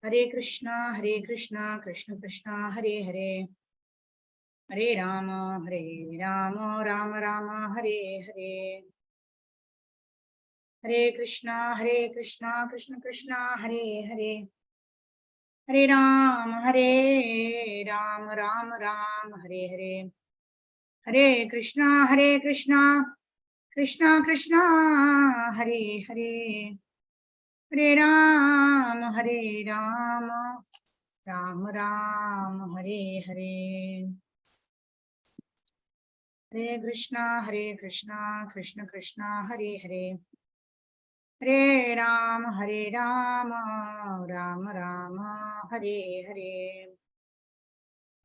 Hare Krishna, Krishna Krishna, Hare Hare, Hare Rama, Rama Rama, Hare Hare. Hare Krishna, Krishna Krishna, Hare Hare, Hare Rama, Rama Rama, Hare Hare. Hare Krishna, Krishna Krishna, Hare Hare, Hare Rama, Rama Rama, Hare Hare. Hare Krishna, Krishna Krishna, Hare Hare, Hare Rama, Rama Rama, Hare Hare.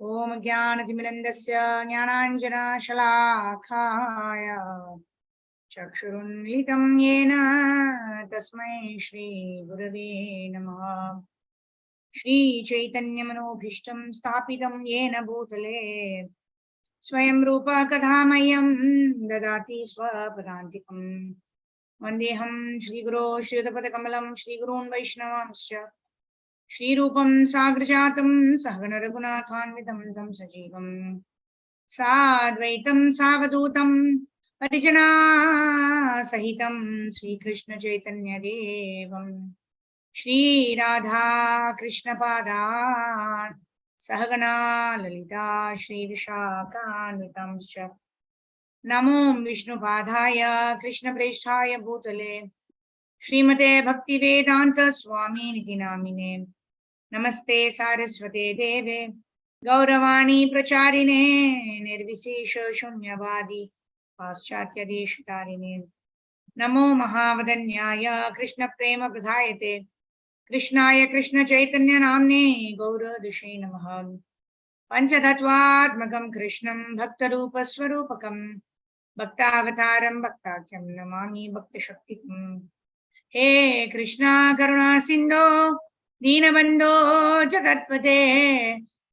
Om Jnanatimirandasya Jnananjana Shalakaya Chakshurunmilitam Yena Tasmai Shri Gurave Namaha. Shri Chaitanya Manobhishtam Sthapitam Yena Bhutale Swayam Rupa Kadhamayam Dadati Swapadantikam. Vandeham Shri Guru Shridhapadakamalam Shri Gurun Vaishnavamscha Shri Rupam Sagrajatam Sahagana Raghunathanvitam Tam Sajivam Sadvaitam Savadutam Parijana Sahitam Shri Krishna Chaitanya Devam Shri Radha Krishna Padan Sahagana Lalita Shri Vishakhanvitamscha Namo Vishnu Padaya Krishna Preshthaya Bhutale Srimate Bhakti Vedanta Swami Niti Namine Namaste Saraswate Deve Gauravani Pracharine Nirvisesha Shunyavadi Paschatya Deshitarine Namo Mahavadanyaya Krishna Prema Pradhayate Krishnaya Krishna Chaitanya Namne Gaura Dushe Namaha Panchatattvatmakam Krishnam Bhaktarupa Swarupakam Bhaktavataram Bhaktakyam Namami Bhakta Shaktikam. He Krishna Karuna Sindhu Deenabandho Jagatpate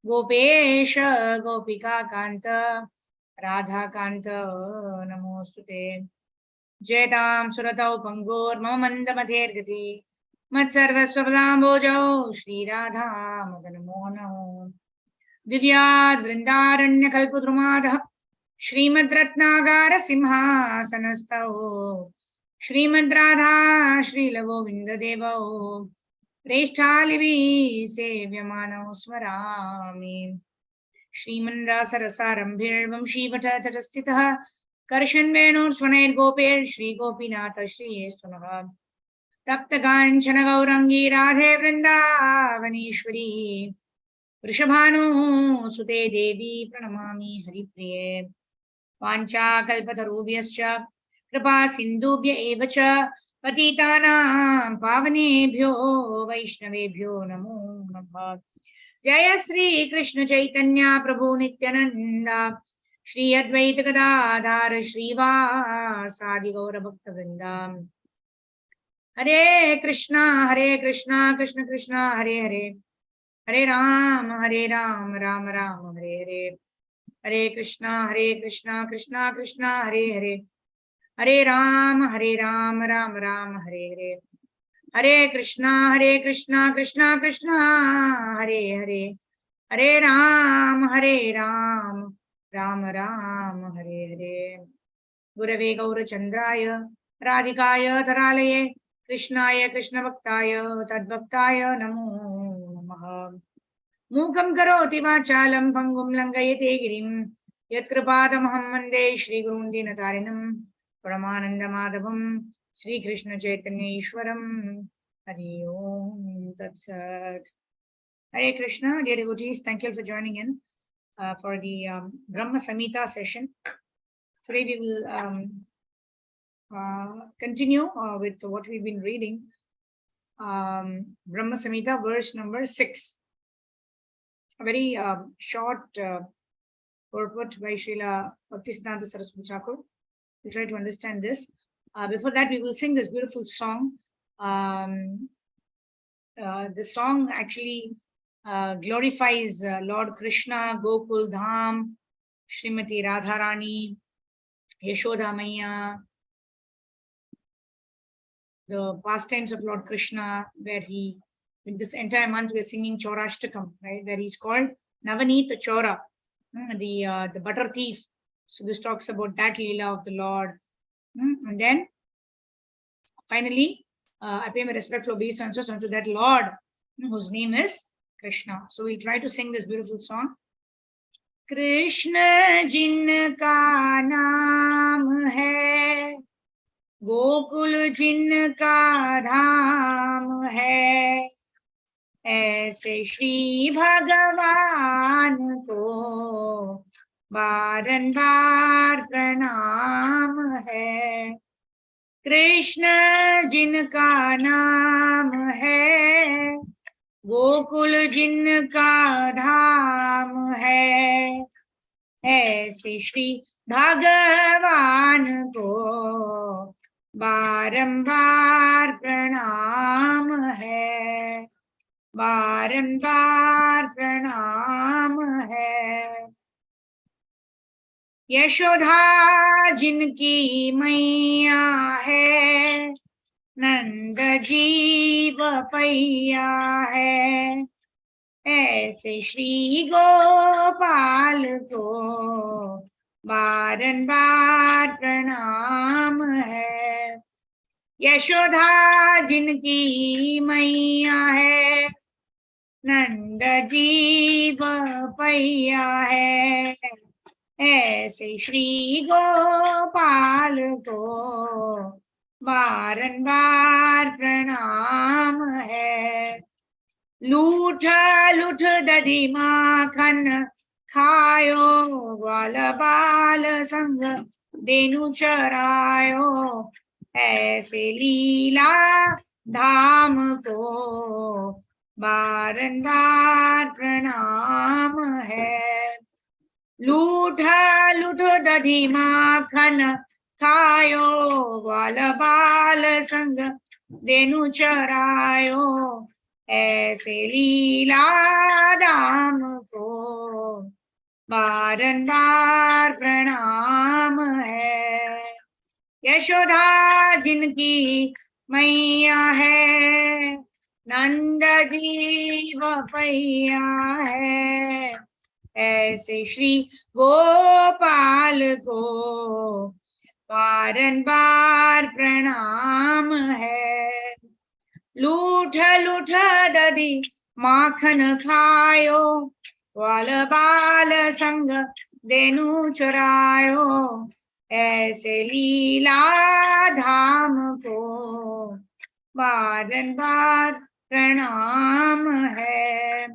Gopesha Gopika Kanta Radha Kanta Namostute Jaitam Suratau Pangur Mamandamater Gati Matsarvasvabdambojau Shri Radha Madan Mohanao Divyad Vrindaranya Kalpudrumadha Shrimad Ratnagara Simhasanastao Shrimad Radha Shri Lagovinda Devao Preshthalivi Sevyamano Smarami Shriman Rasarasarambhirvam Shivata Tatastitha Karshan Venur Swanair Gopir Shri Gopinatha Shri Estunaha Tapta Ganchana Gaurangi Radhe Vrindavanishwari Vrishabhanu Sute Devi Pranamami Haripriye Pancha Kalpatarubhyascha Kripa Sindhubhya Evacha Patitanam Pavanebhyo Vaishnavebhyo Namo Namah. Jaya Sri Krishna Chaitanya Prabhu Nityananda Shri Advaita Gadadhar Shri Vasadi Gaura Bhakta Vrindam. Hare Krishna, Krishna Krishna, Hare Hare, Hare Ram, Rama Rama, Hare Hare. Hare Krishna, Krishna Krishna, Hare Hare, Hare Ram, Rama Rama, Hare Hare. Hare Krishna, Krishna Krishna, Hare Hare, Hare Ram, Rama Rama, Hare Hare. Gurave Gaurachandraya Radhikaya Dharalaye Krishnaya Krishna Bhaktaya Tadbhaktaya Namo Namaha. Mukam karoti vachalam pangum langayate girim yatkripatamaham vande Shri Gurun Dinatarinam Paramananda Madhavam Shri Krishna Chaitanya Ishwaram. Hari Om Tat Sat. Hare Krishna, dear devotees, thank you for joining in for the Brahma Samhita session. Today we will continue with what we've been reading. Brahma Samhita, verse number 6. A very short purport by Srila Bhaktisiddhanta Saraswati Thakur. We'll try to understand this. Before that, we will sing this beautiful song. The song actually glorifies Lord Krishna, Gokul Dham, Srimati Radharani, Yashoda Maiya, the pastimes of Lord Krishna, where he In this entire month, we're singing Chaurashtakam, right? Where he's called Navanita Chora, the butter thief. So this talks about that Leela of the Lord. And then finally, I pay my respectful obeisance unto that Lord whose name is Krishna. So we try to sing this beautiful song. Krishna जिनका नाम है, गोकुल जिनका धाम है, ऐसे श्री भगवान को बारंबार प्रणाम है। कृष्ण जिनका नाम है, गोकुल जिनका धाम है, ऐसे श्री भगवान को बारंबार प्रणाम है, बारंबार प्रणाम है। यशोदा जिनकी मैया है, नंद जीव पैया है, ऐसे श्री गोपाल को बारंबार प्रणाम है। यशोदा जिनकी मैया है, नंद जीव पैया है, ऐसे श्री गोपाल को बारंबार प्रणाम है। लूठ लूठ दधी माखन खायो, ग्वाल बाल संग देनु चरायो, ऐसे लीला धाम को बारंबार प्रणाम है। लूठ लूठ दधी माखन खायो, ग्वाल बाल संग देनु चरायो, ऐसे लीला धाम को बारंबार प्रणाम है। यशोदा जिनकी मैया है, नंद जीव पैया है, ऐसे श्री गोपाल को बारंबार प्रणाम है। लूठ लूठ दधी माखन खायो, ग्वाल बाल संग देनु चरायो, ऐसे लीला धाम को बारंबार प्रणाम है।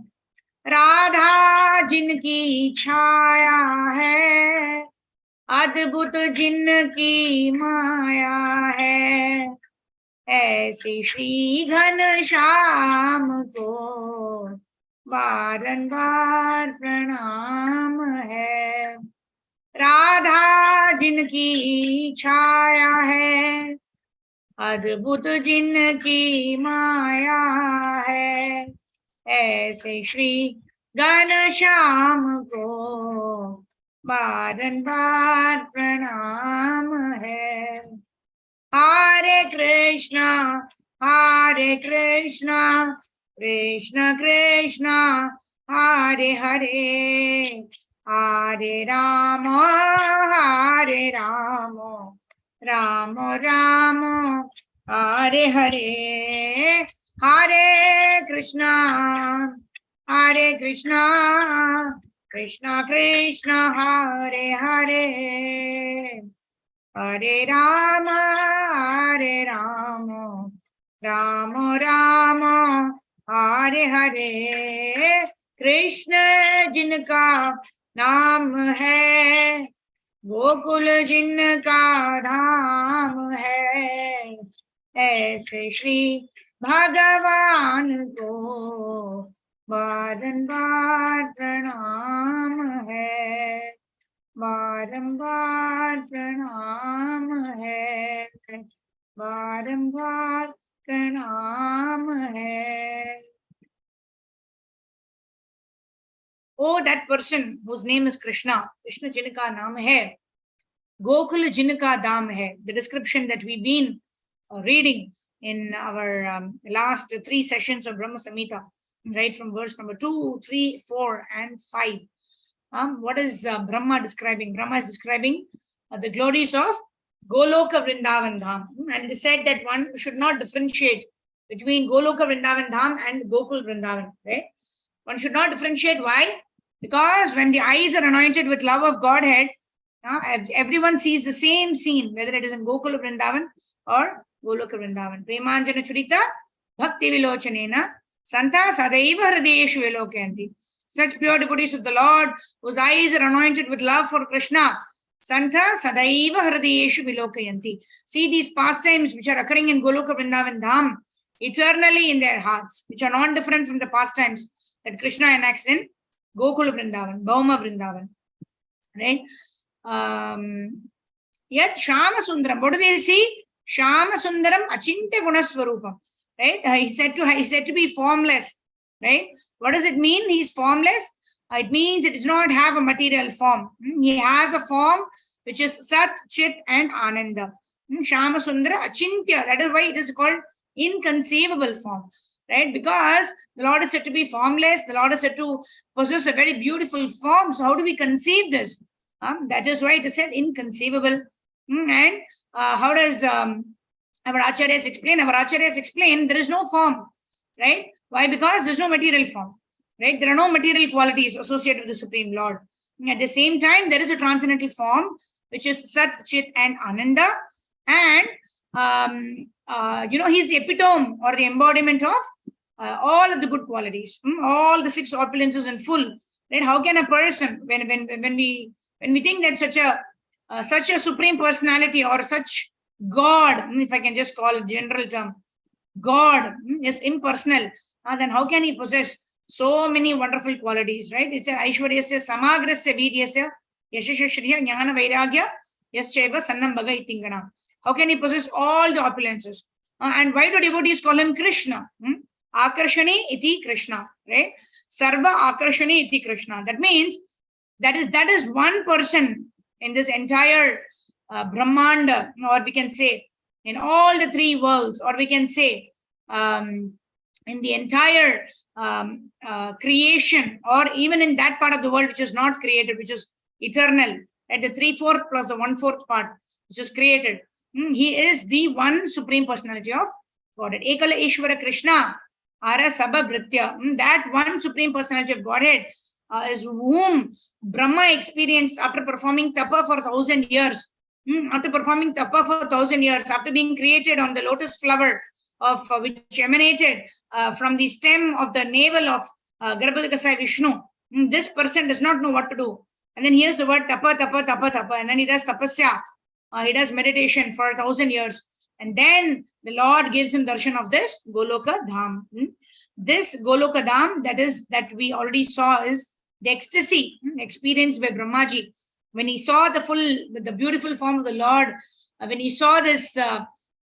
राधा जिनकी छाया है, अद्भुत जिनकी माया है, ऐसे श्री घनश्याम को बारंबार प्रणाम है। राधा जिनकी छाया है, अद्भुत जिनकी माया है, ऐसे श्री घनश्याम को बारंबार प्रणाम है। हरे कृष्णा कृष्ण कृष्ण हरे हरे, हरे राम राम राम हरे हरे, हरे कृष्णा कृष्ण कृष्ण हरे हरे, हरे राम राम राम हरे हरे। कृष्ण जिनका नाम है, गोकुल जिनका धाम है, ऐसे श्री भगवान को बारंबार प्रणाम है, बारंबार प्रणाम है, बारंबार प्रणाम है। Oh, that person whose name is Krishna, Krishna जिनका नाम है, गोकुल जिनका धाम है, the description that we've been reading in our last 3 sessions of Brahma Samhita, right from verse number 2, 3, 4, and 5. What is Brahma describing? Brahma is describing the glories of Goloka Vrindavan Dham. And it is said that one should not differentiate between Goloka Vrindavan Dham and Gokul Vrindavan, right? One should not differentiate. Why? Because when the eyes are anointed with love of Godhead, everyone sees the same scene, whether it is in Gokul Vrindavan or Goloka Vrindavan. Premanjana Churita Bhakti Vilochanena Santa Sadaiva Hridayeshu Vilokanti. Such pure devotees of the Lord, whose eyes are anointed with love for Krishna, Santa Sadaiva Hridayeshu Vilokayanti. See these pastimes which are occurring in Goloka Vrindavan Dham eternally in their hearts, which are not different from the pastimes that Krishna enacts in Gokula Vrindavan, Bhauma Vrindavan. Right? Yet Shama Sundaram. What do they see? Shama Sundaram Achintya Gunaswarupam. Right? He said to be formless. Right? What does it mean? He's formless. It means it does not have a material form. He has a form which is Sat, Chit, and Ananda. Shama Sundara Achintya. That is why it is called inconceivable form. Right? Because the Lord is said to be formless. The Lord is said to possess a very beautiful form. So how do we conceive this? That is why it is said inconceivable. And how does our Acharyas explain? Our Acharyas explain there is no form. Right? Why? Because there is no material form. Right? There are no material qualities associated with the Supreme Lord. At the same time, there is a transcendental form, which is Sat, Chit, and Ananda. And, he's the epitome or the embodiment of all of the good qualities, all the 6 opulences in full. Right? How can a person, when we think that such a supreme personality or such God, if I can just call it general term, God is impersonal, then how can he possess so many wonderful qualities, right? It's an Aishwaryasya, Samagrasya, Viryasya, Yashashashriya, Jnana Vairagya, Yaschaiva, Sannam Bhaga Itingana. How can he possess all the opulences? And why do devotees call him Krishna? Akarshani iti Krishna, right? Sarva Akarshani iti Krishna. That means that is one person in this entire Brahmanda, or we can say in all the 3 worlds, or we can say in the entire creation, or even in that part of the world which is not created, which is eternal, at the 3/4 plus the 1/4 part which is created. He is the one supreme personality of Godhead. Ekala Ishvara Krishna Ara Sabha Bhritya. That one supreme personality of Godhead is whom Brahma experienced after performing tapa for 1,000 years. After performing tapa for 1,000 years, after being created on the lotus flower of which emanated from the stem of the navel of Garbhadakasai Vishnu, this person does not know what to do. And then hears the word tapa, tapa, tapa, tapa, and then he does tapasya. He does meditation for 1,000 years. And then the Lord gives him darshan of this Goloka Dham. This Goloka Dham that we already saw is the ecstasy experienced by Brahmaji. When he saw the beautiful form of the Lord, when he saw this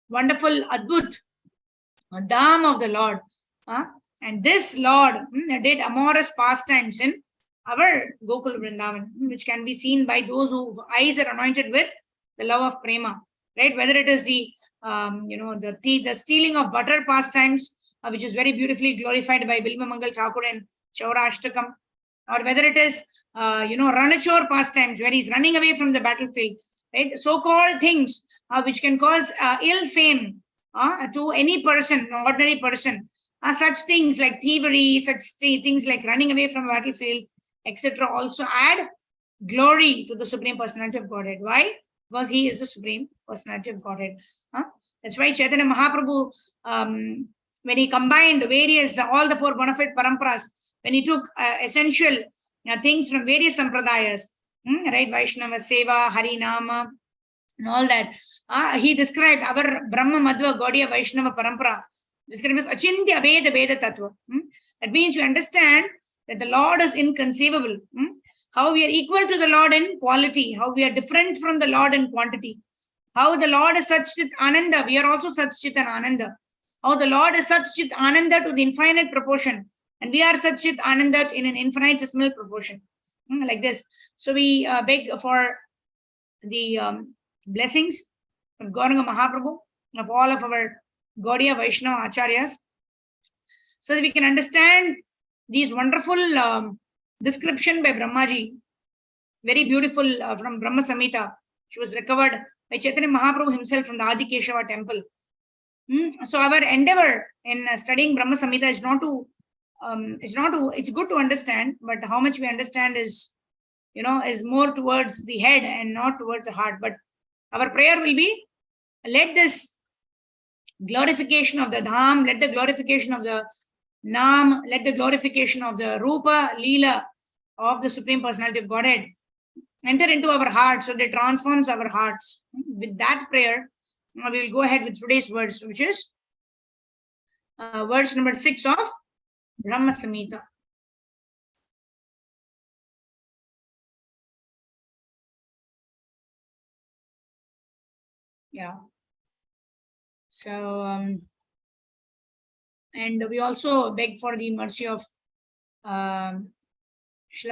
wonderful Adbhut Dham of the Lord, and this Lord did amorous pastimes in our Gokul Vrindavan, which can be seen by those whose eyes are anointed with the love of prema, right? Whether it is the stealing of butter pastimes, which is very beautifully glorified by Bilma Mangal Thakur and Chaura Ashtakam, or whether it is Ranachor pastimes, where he's running away from the battlefield, right? So-called things which can cause ill fame to any person, ordinary person. Such things like thievery, such things like running away from a battlefield, etc. also add glory to the Supreme Personality of Godhead. Why? Because he is the Supreme Personality of Godhead. That's why Chaitanya Mahaprabhu, when he combined various, all the 4 bona fide paramparas, when he took essential things from various sampradayas, right? Vaishnava, Seva, Harinama, and all that. He described our Brahma Madhva Gaudiya Vaishnava Parampara. Described as Achintya Veda Veda Tattva. That means you understand that the Lord is inconceivable. How we are equal to the Lord in quality, how we are different from the Lord in quantity. How the Lord is Satchit Ananda, we are also Satchit and Ananda. How the Lord is Satchit Ananda to the infinite proportion, and we are Satchit Ananda in an infinitesimal proportion. Like this. So we beg for the blessings of Gauranga Mahaprabhu, of all of our Gaudiya Vaishnava Acharyas, so that we can understand these wonderful description by Brahmaji, very beautiful from Brahma Samhita, which was recovered by Chaitanya Mahaprabhu himself from the Adi Keshava temple. So our endeavor in studying Brahma Samhita is not to, it's good to understand, but how much we understand is, is more towards the head and not towards the heart. But our prayer will be, let this glorification of the Dham, let the glorification of the Nam, let the glorification of the Rupa, Leela of the Supreme Personality of Godhead enter into our hearts, so they transforms our hearts. With that prayer, we will go ahead with today's words, which is verse number 6 of Brahma Samhita. Yeah. So, and we also beg for the mercy of Srila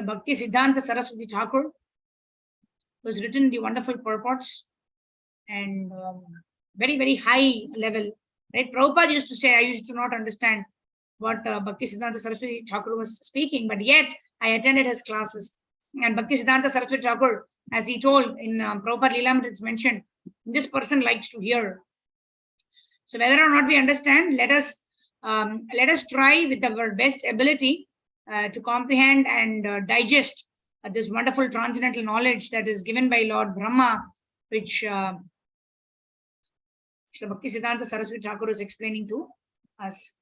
Bhakti Siddhanta Saraswati Thakur, who has written the wonderful purports and very, very high level. Right? Prabhupada used to say, I used to not understand what Bhakti Siddhanta Saraswati Thakur was speaking, but yet I attended his classes. And Bhakti Siddhanta Saraswati Thakur, as he told in Prabhupada Leelamrita, it's mentioned, this person likes to hear. So whether or not we understand, let us try with our best ability to comprehend and digest this wonderful transcendental knowledge that is given by Lord Brahma, which Srila Bhakti Siddhanta Saraswati Thakur is explaining to us.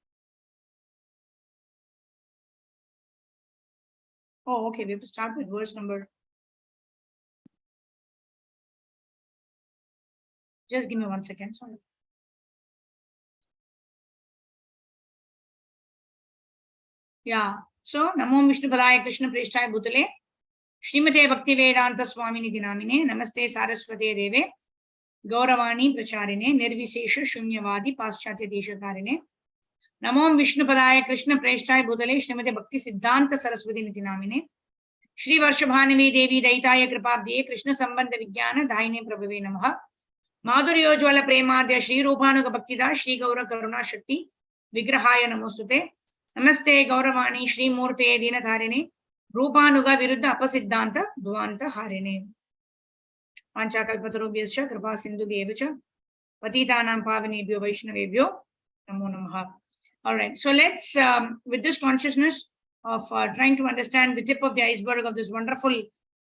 Oh, okay, we have to start with verse number. Just give me 1 second, sorry. Yeah, so Namo Vishnu Padaya Krishna Preshthaya Bhutale Srimate Bhakti Vedanta Swamini Dinamine Namaste Saraswate Deve Gauravani Pracharine Nirvisesha Shunyavadi Paschatya Deshakarine Namo Vishnu Padaya Krishna Preshthaya Bhutale Srimate Bhakti Siddhanta Saraswati Niti Namine Shri Varshabhanami Devi Daitaya Kripabdiye Krishna Sambandha Vijnana Dhaine Prabhave Namaha Madhuryojvala Premadya Shri Rupanuga Bhaktida Shri Gaura Karuna Shakti Vigrahaya Namostute Namaste Gauravani Shri Murte Dinatharine Rupanuga Viruddha Apasiddhanta Dhvanta Harine Panchakalpatarubhyascha Kripa Sindhu Bhyevacha Patitanam Pavanebhyo Vaishnavebhyo Namo Namaha. All right, so let's, with this consciousness of trying to understand the tip of the iceberg of this wonderful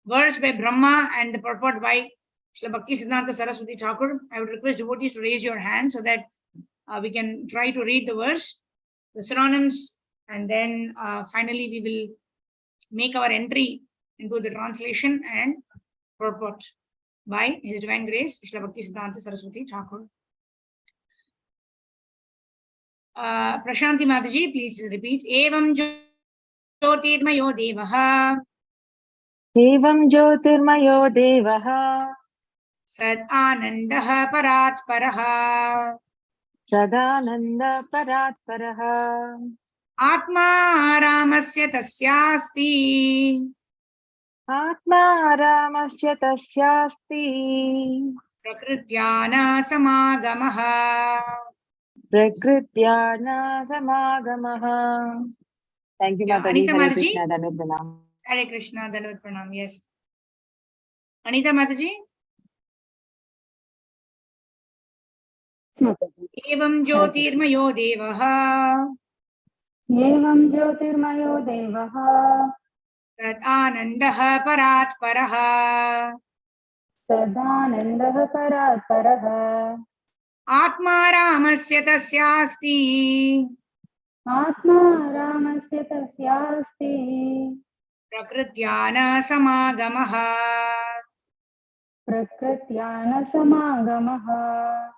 verse by Brahma and the purport by Srila Bhakti Siddhanta Saraswati Thakur, I would request devotees to raise your hand so that we can try to read the verse, the synonyms, and then finally we will make our entry into the translation and purport by His Divine Grace, Srila Bhakti Siddhanta Saraswati Thakur. Prashanti Mataji, please repeat. Evam Jyotirmayo Devaha. Evam Jyotirmayo Devaha. Sad Anandaha Parat Paraha. Sadananda Parat Paraha. Atma Ramasya Tasyasti. Atma Ramasya Tasyasti. Prakrityana Samagamaha. Prakrityana Samagamaha. Thank you, Yeah, Mataji. Anita Hare Mataji. Krishna, Dandavat Pranam. Hare Krishna, Dandavat Pranam. Yes. Anita Mataji. Evam Jyotirmayo Devaha. Evam Jyotirmayo Devaha. Tad Anandaha Parat Paraha. Sadanandaha Parat Paraha. Atma Ramasya Tasyasti. Atma Ramasya Tasyasti. Prakrityana Samagamaha. Prakrityana Samagamaha.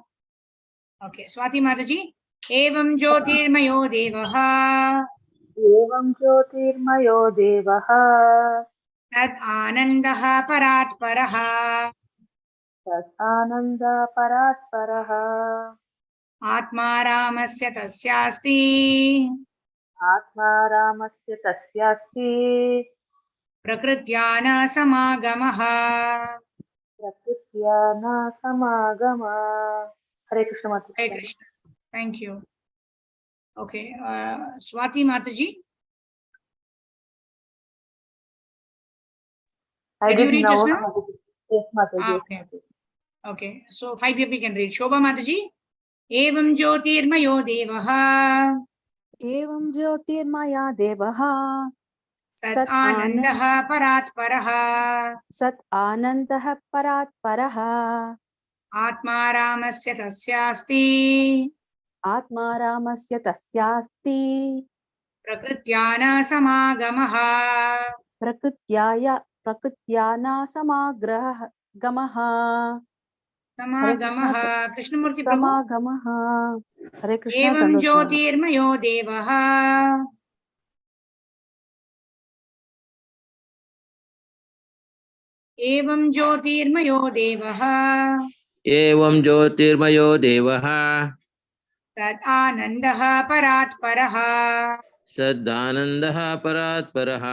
Okay, Swati Mataji. Evam Jyotirmayo Devaha. Evam Jyotirmayo Devaha. Tad Anandaha Parat Paraha. Tad Ananda Parat Paraha. Atma Ramasya Tasyasti. Atma Ramasya Tasyasti. Prakrityana Samagamaha. Prakrityana Samagama. Hare Krishna Mataji. Hare Krishna. Thank you. Okay, Swati Mataji. I Did you did read just note. now? Yes, Mataji. Yes, Okay. Mataji. Okay, so 5 people can read. Shobha Mataji. Evam Jyotirmayo Devaha. एवं ज्योतिर्मया देवः Sat Anandaha Parat Paraha. सत् आनन्दः परात् परः Atma Ramasya Tasyasti. आत्मा रामस्य तस्यास्ति Prakrityana Samagamaha. प्रकृत्या न समाग्रह गमः हरे Krishna Samagamaha. Krishnamurti Prabhu. समागमः हरे Krishna Evam दंडवत प्रणाम Jyotirmayo Devaha. Evam Jyotirmayo Devaha. एवं ज्योतिर्मयो देवः Tad Anandaha Parat Paraha. सदानन्दः परात्परः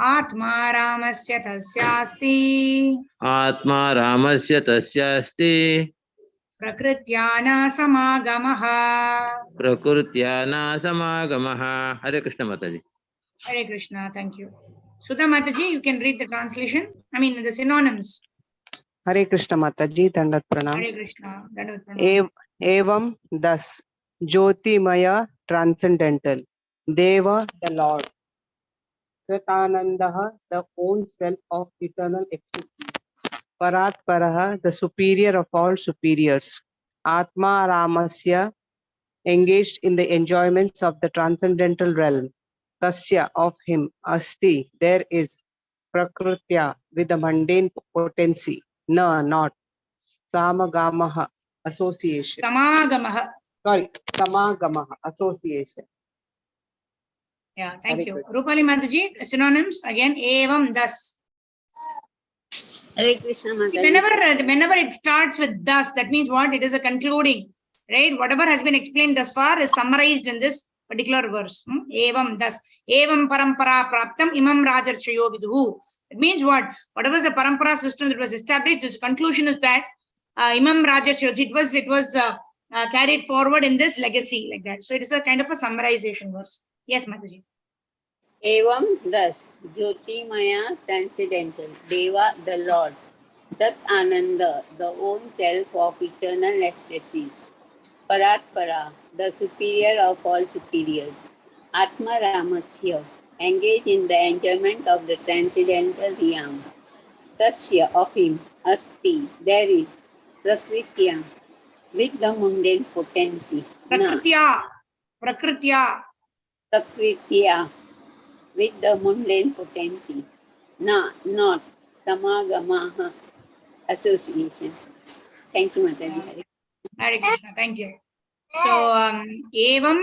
Atma Ramasya Tasyasti. आत्मा रामस्य तस्यास्ति Prakrityana Samagamaha. प्रकृत्या न समागमः हरे कृष्ण माताजी Hare Krishna, thank you. Sudha Mataji, you can read the translation. I mean the synonyms. हरे कृष्ण माता जी दंडवत प्रणाम Hare Krishna, Dandavat Pranam. एवं दस ज्योतिमय ट्रांसेंडेंटल देव the lord Satanandaha, the own self of eternal existence. Paratparaha, the superior of all superiors. Atma Ramasya, engaged in the enjoyments of the transcendental realm. Tasya, of him. Asti, there is. Prakritya, with the mundane potency. Na, not. Samagamaha, association. Samagamaha. Sorry, Samagamaha, association. Yeah, thank you. Krishna. Rupali Mataji, synonyms again. Evam thus. Hare Krishna Mataji. Whenever it starts with thus, that means what? It is a concluding, right? Whatever has been explained thus far is summarized in this particular verse. Evam thus. Evam parampara praptam imam rajarchayo viduhu. It means what? Whatever is the parampara system that was established, this conclusion is that imam rajarchayo, it was carried forward in this legacy like that. So it is a kind of a summarization verse. Yes, Mataji. Evam thus, Jyotimaya transcendental, Deva the Lord, Sat Ananda, the own self of eternal ecstasies, Paratpara, the superior of all superiors, Atma Ramasya, engaged in the enjoyment of the transcendental realm, Tasya of him, Asti, there is, Prakritya, with the mundane potency, Na, Prakritya. Prakritya, with the mundane potency. Na, not. Samagamaha, association. Thank you, Mataji. Hare Krishna, thank you. So, evam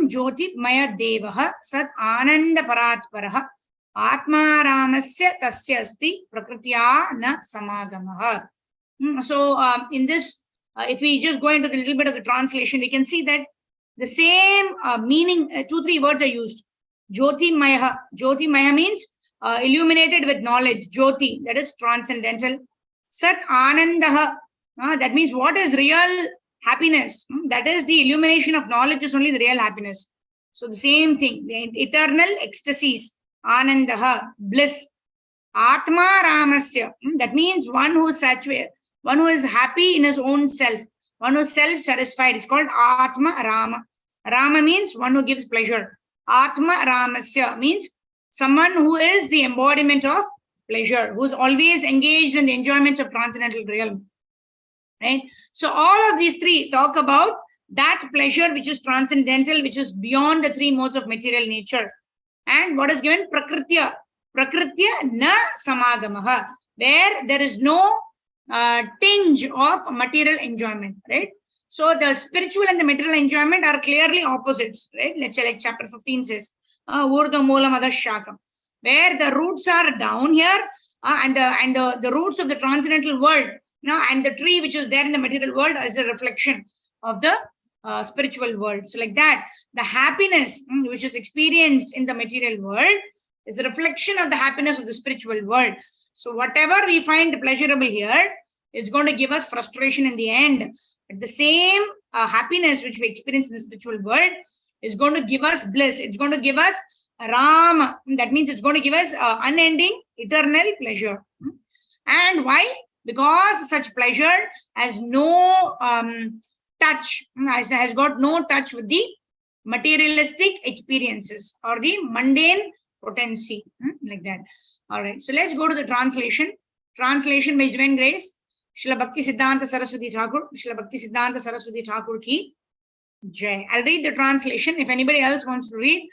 Jyoti Maya Devaha Sat Ananda Paratparaha Atma Ramasya Tasya Asti Prakritya Na Samagamaha. So, in this, if we just go into a little bit of the translation, we can see that the same meaning, 2-3 words are used. Jyoti Maya. Jyoti Maya means illuminated with knowledge. Jyoti, that is transcendental. Sat Anandaha. That means what is real happiness? That is the illumination of knowledge is only the real happiness. So the same thing, the eternal ecstasies, Anandaha, bliss. Atma Ramasya, that means one who is saturated, one who is happy in his own self, one who is self-satisfied. It's called Atma Rama. Rama means one who gives pleasure. Atma Ramasya means someone who is the embodiment of pleasure, who is always engaged in the enjoyments of transcendental realm. Right? So all of these three talk about that pleasure which is transcendental, which is beyond the 3 modes of material nature. And what is given? Prakritya. Prakritya na samagamaha, where there is no tinge of material enjoyment, right? So the spiritual and the material enjoyment are clearly opposites, right? Let's say like chapter 15 says, Urdhva Moolam Adha Shakam, where the roots are down here, and the roots of the transcendental world, and the tree which is there in the material world is a reflection of the spiritual world. So like that, the happiness which is experienced in the material world is a reflection of the happiness of the spiritual world. So whatever we find pleasurable here, it's going to give us frustration in the end. But the same happiness which we experience in the spiritual world is going to give us bliss. It's going to give us Rama. That means it's going to give us unending, eternal pleasure. And why? Because such pleasure has no touch, has got no touch with the materialistic experiences or the mundane potency, like that. All right. So let's go to the translation. Translation by Divine Grace. Srila Bhakti Siddhanta Saraswati Thakur. Srila Bhakti Siddhanta Saraswati Thakur ki Jai. I'll read the translation. If anybody else wants to read,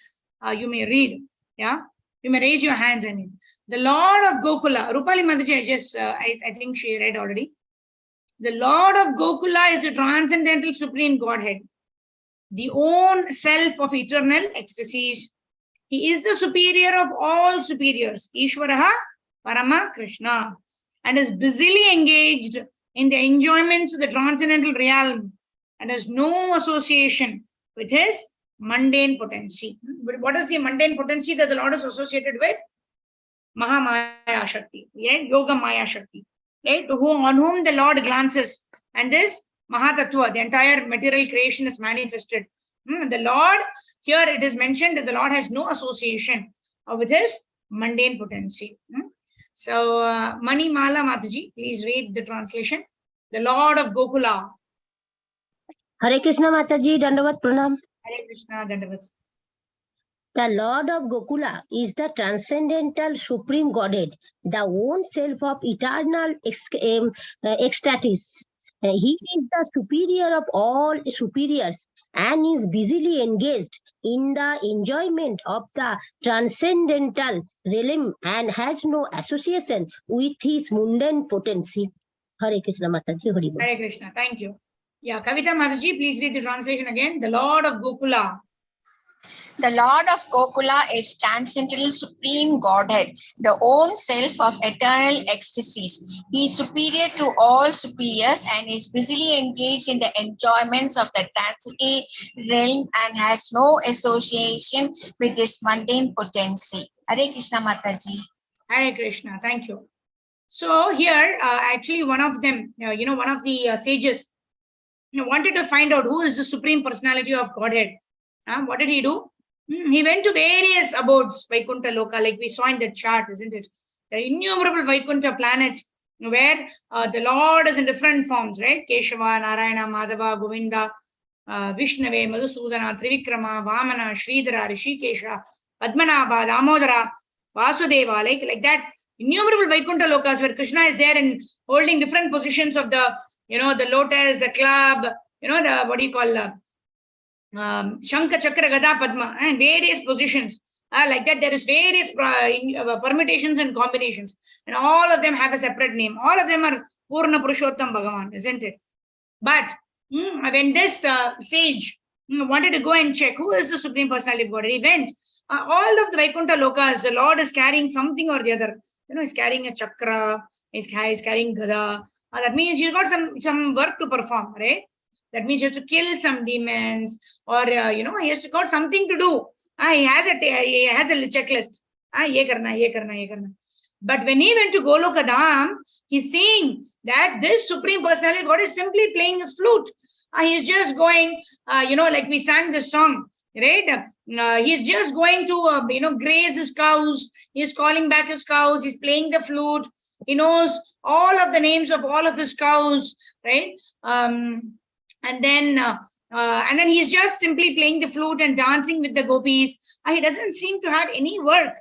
you may read. Yeah. You may raise your hands. I mean, the Lord of Gokula. Rupali Mataji, I think she read already. The Lord of Gokula is the transcendental supreme Godhead, the own self of eternal ecstasies. He is the superior of all superiors, Ishwaraha Parama Krishna, and is busily engaged in the enjoyments of the transcendental realm and has no association with his mundane potency. But what is the mundane potency that the Lord is associated with? Mahamaya Shakti, yeah? Yoga Maya Shakti, yeah? On whom the Lord glances, and this Mahatattva, the entire material creation is manifested. The Lord, here it is mentioned that the Lord has no association with his mundane potency. So, Mani Mala Mataji, please read the translation. The Lord of Gokula. Hare Krishna Mataji, Dandavat Pranam. Hare Krishna, Dandavat. The Lord of Gokula is the transcendental supreme Godhead, the own self of eternal ecstasies. He is the superior of all superiors and is busily engaged in the enjoyment of the transcendental realm and has no association with his mundane potency. Hare Krishna Mataji, Hari Bol. Hare Krishna, thank you. Yeah, Kavita Mataji, please read the translation again. The Lord of Gokula. The Lord of Gokula is transcendental supreme Godhead, the own self of eternal ecstasies. He is superior to all superiors and is busily engaged in the enjoyments of the transcendental realm and has no association with this mundane potency. Hare Krishna Mataji. Hare Krishna, thank you. So here, actually one of them, one of the sages wanted to find out who is the supreme personality of Godhead. What did he do? He went to various abodes, Vaikuntha Loka, like we saw in the chart, isn't it? There are innumerable Vaikuntha planets where the Lord is in different forms, right? Keshava, Narayana, Madhava, Govinda, Vishnave, Madhusudana, Trivikrama, Vamana, Sridhara, Rishikesha, Padmanabha, Damodara, Vasudeva, like that. Innumerable Vaikuntha Lokas where Krishna is there and holding different positions of the, the lotus, the club, the, what do you call, Shankha, Chakra, Gada, Padma, and various positions. Like that, there is various permutations and combinations. And all of them have a separate name. All of them are Purna Purushottam Bhagavan, isn't it? But when this sage wanted to go and check who is the Supreme Personality of God, he went. All of the Vaikuntha Lokas, the Lord is carrying something or the other. He's carrying a chakra, he's carrying Gada. That means he's got some work to perform, right? That means he has to kill some demons, or he has got something to do. He has a checklist. Ye karna, ye karna, ye karna. But when he went to Goloka Dham, he's seeing that this Supreme Personality of God is simply playing his flute. He's just going, like we sang this song, right? He's just going to, graze his cows. He's calling back his cows. He's playing the flute. He knows all of the names of all of his cows, right? And then he's just simply playing the flute and dancing with the gopis. He doesn't seem to have any work,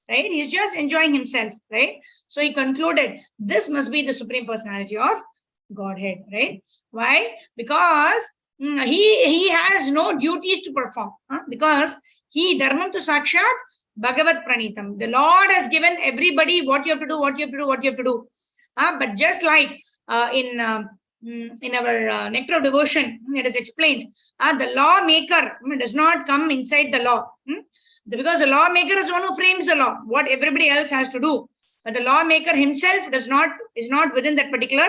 right? He's just enjoying himself, right? So he concluded, this must be the Supreme Personality of Godhead, right? Why? Because he has no duties to perform. Because he dharmam tu sakshat bhagavat pranitam. The Lord has given everybody what you have to do, what you have to do, what you have to do. But just like in our Nectar of Devotion, it is explained, the lawmaker does not come inside the law. Because the lawmaker is one who frames the law, what everybody else has to do. But the lawmaker himself is not within that particular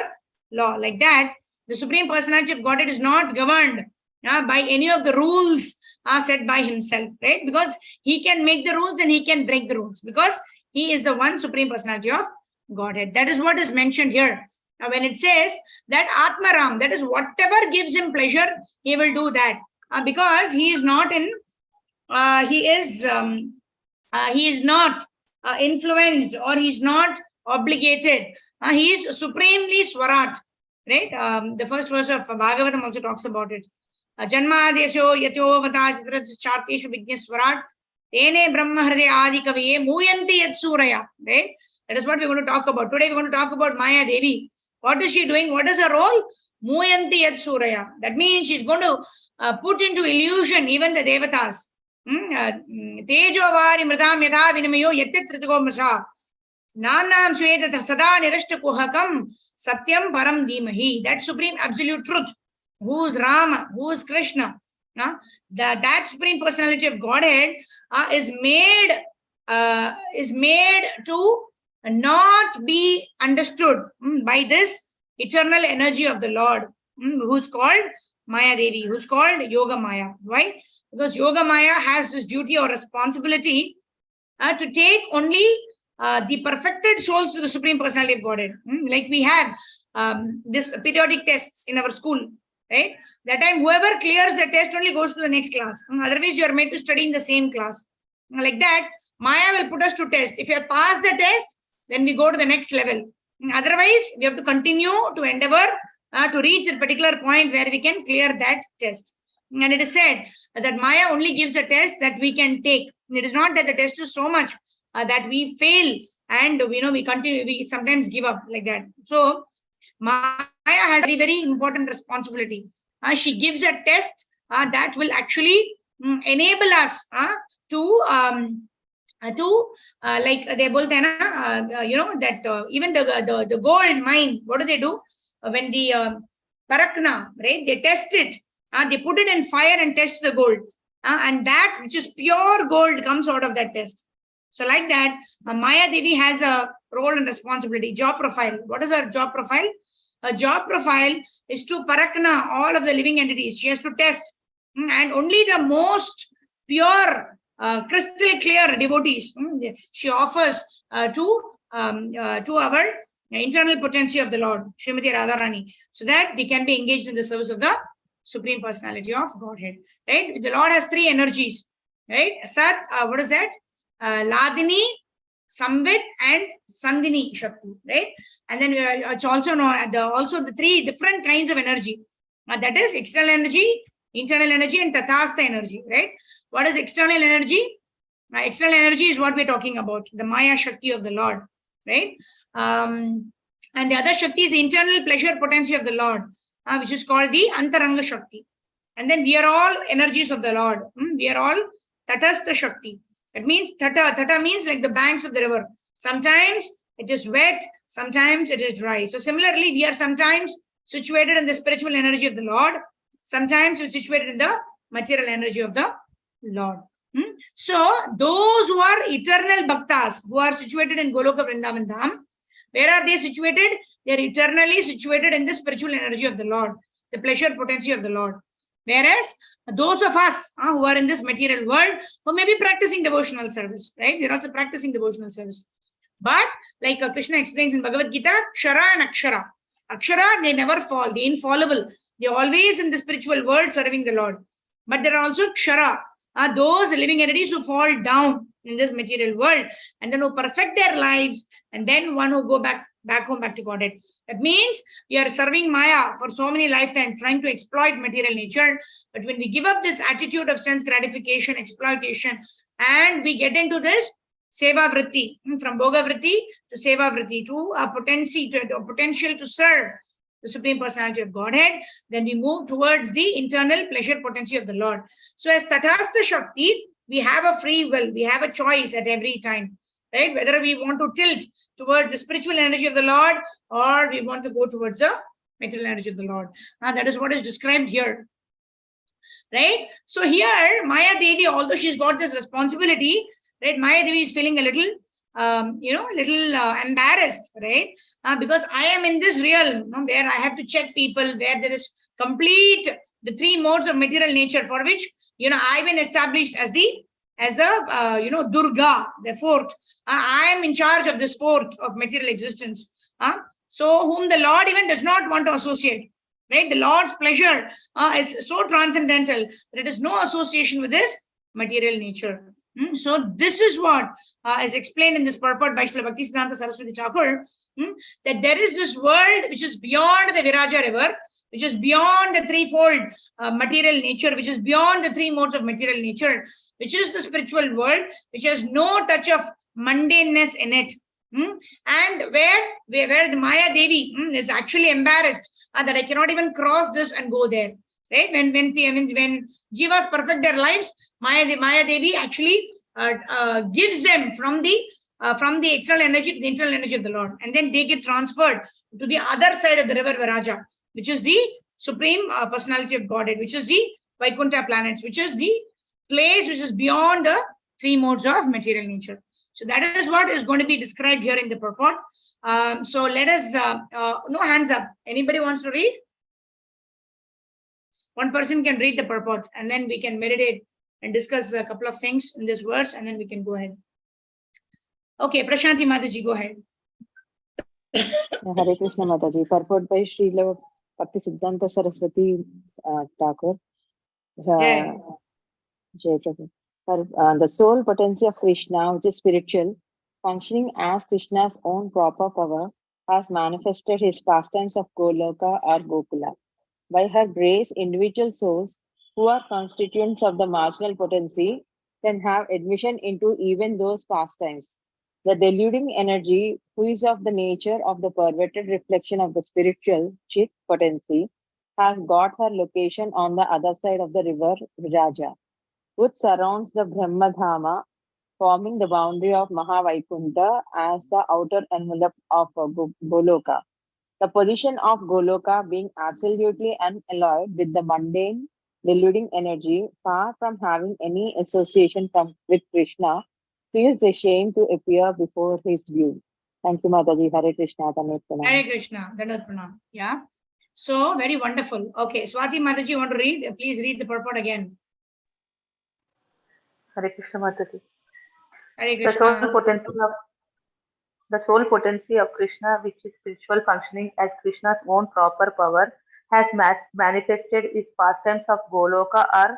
law. Like that, the Supreme Personality of Godhead is not governed by any of the rules set by himself, right? Because he can make the rules and he can break the rules, because he is the one Supreme Personality of Godhead. That is what is mentioned here when it says that Atmaram, that is whatever gives him pleasure, he will do that. Because he is not in, he is not influenced, or he is not obligated. He is supremely Swarat. Right? The first verse of Bhagavatam also talks about it. Janmadesho yatyo vatajitra charteshu vigneswarat tene brahma hriday adi kaviye muyanti yat suraya. Right? That is what we're going to talk about. Today we're going to talk about Maya Devi. What is she doing? What is her role? Muyanti yat suraya. That means she's going to put into illusion even the devatas. Tejovari mridam yatha vinamayo yatit tritikomasa. Nanam sweta sada nirashta kuhakam satyam param dhimahi. That supreme absolute truth. Who is Rama? Who is Krishna? That supreme personality of Godhead is made to not be understood by this eternal energy of the Lord, who's called Maya Devi, who's called Yoga Maya. Why? Because Yoga Maya has this duty or responsibility to take only the perfected souls to the Supreme Personality of Godhead. Like we have this periodic tests in our school, right? That time, whoever clears the test only goes to the next class. Otherwise, you are made to study in the same class. Like that, Maya will put us to test. If you have passed the test, then we go to the next level. Otherwise, we have to continue to endeavor to reach a particular point where we can clear that test. And it is said that Maya only gives a test that we can take. It is not that the test is so much that we fail and we continue, we sometimes give up like that. So Maya has a very, very important responsibility. She gives a test that will actually enable us to like they both that even the gold mine, what do? When the Parakna, right, they test it, they put it in fire and test the gold, and that which is pure gold comes out of that test. So like that, Maya Devi has a role and responsibility. Job profile. What is her job profile? A job profile is to Parakna all of the living entities. She has to test, and only the most pure, crystal clear devotees she offers to our internal potency of the Lord, Srimati Radharani, so that they can be engaged in the service of the Supreme Personality of Godhead. Right? The Lord has three energies. Right? Sat, what is that? Ladini, Samvit, and Sandini Shakti. Right? And then it's also known also the three different kinds of energy. That is external energy, internal energy, and Tathastha energy. Right? What is external energy? External energy is what we're talking about, the Maya Shakti of the Lord. Right? And the other Shakti is the internal pleasure potency of the Lord, which is called the Antaranga Shakti. And then we are all energies of the Lord. We are all Tatastha Shakti. It means Tata. Tata means like the banks of the river. Sometimes it is wet, sometimes it is dry. So similarly, we are sometimes situated in the spiritual energy of the Lord. Sometimes we're situated in the material energy of the Lord. So those who are eternal bhaktas, who are situated in Goloka Vrindavan Dham, where are they situated? They are eternally situated in the spiritual energy of the Lord, the pleasure potency of the Lord. Whereas those of us who are in this material world, who may be practicing devotional service, right? They're also practicing devotional service. But like Krishna explains in Bhagavad Gita, Kshara and Akshara. Akshara, they never fall. They're infallible. They're always in the spiritual world serving the Lord. But there are also Kshara, those living entities who fall down in this material world and then who perfect their lives, and then one who go back home, back to Godhead. That means we are serving Maya for so many lifetimes, trying to exploit material nature. But when we give up this attitude of sense gratification, exploitation, and we get into this Seva Vritti, from Bhoga Vritti to Seva Vritti, to a potential to serve the Supreme Personality of Godhead, then we move towards the internal pleasure potency of the Lord. So as Tathastha Shakti, we have a free will, we have a choice at every time, right? Whether we want to tilt towards the spiritual energy of the Lord or we want to go towards the material energy of the Lord. That is what is described here, right? So here, Maya Devi, although she's got this responsibility, right? Maya Devi is feeling a little embarrassed, right? Because I am in this realm where I have to check people, where there is complete the three modes of material nature for which, I've been established as the Durga, the fort. I am in charge of this fort of material existence. So whom the Lord even does not want to associate. Right? The Lord's pleasure is so transcendental that it is no association with his material nature. So this is what is explained in this purport by Srila Bhaktisiddhanta Saraswati Thakur, that there is this world which is beyond the Viraja river, which is beyond the threefold material nature, which is beyond the three modes of material nature, which is the spiritual world, which has no touch of mundaneness in it. And where the Maya Devi is actually embarrassed that I cannot even cross this and go there. Right? When jivas perfect their lives, Maya Devi actually gives them from the external energy to the internal energy of the Lord, and then they get transferred to the other side of the river Viraja, which is the supreme personality of Godhead, which is the Vaikuntha planets, which is the place which is beyond the three modes of material nature. So that is what is going to be described here in the purport. So let us, no hands up. Anybody wants to read? One person can read the purport, and then we can meditate and discuss a couple of things in this verse, and then we can go ahead. Okay, Prashanti Mataji, go ahead. Hare Krishna Mataji. Purport by Srila Bhaktisiddhanta Saraswati Thakur. Jai. Jai Prabhu. The soul potency of Krishna, which is spiritual, functioning as Krishna's own proper power, has manifested his pastimes of Goloka or Gokula. By her grace, individual souls who are constituents of the marginal potency can have admission into even those pastimes. The deluding energy, who is of the nature of the perverted reflection of the spiritual Chit potency, has got her location on the other side of the river Viraja, which surrounds the Brahma, forming the boundary of Mahavaikuntha as the outer envelope of Goloka. The position of Goloka being absolutely unalloyed with the mundane, deluding energy, far from having any association with Krishna, feels ashamed to appear before his view. Thank you, Mataji. Hare Krishna. Hare Krishna. Dandavat Pranam. Yeah. So, very wonderful. Okay, Swati Mataji, you want to read? Please read the purport again. Hare Krishna Mataji. Hare Krishna. The soul potency of Krishna, which is spiritual functioning as Krishna's own proper power, has manifested its pastimes of Goloka or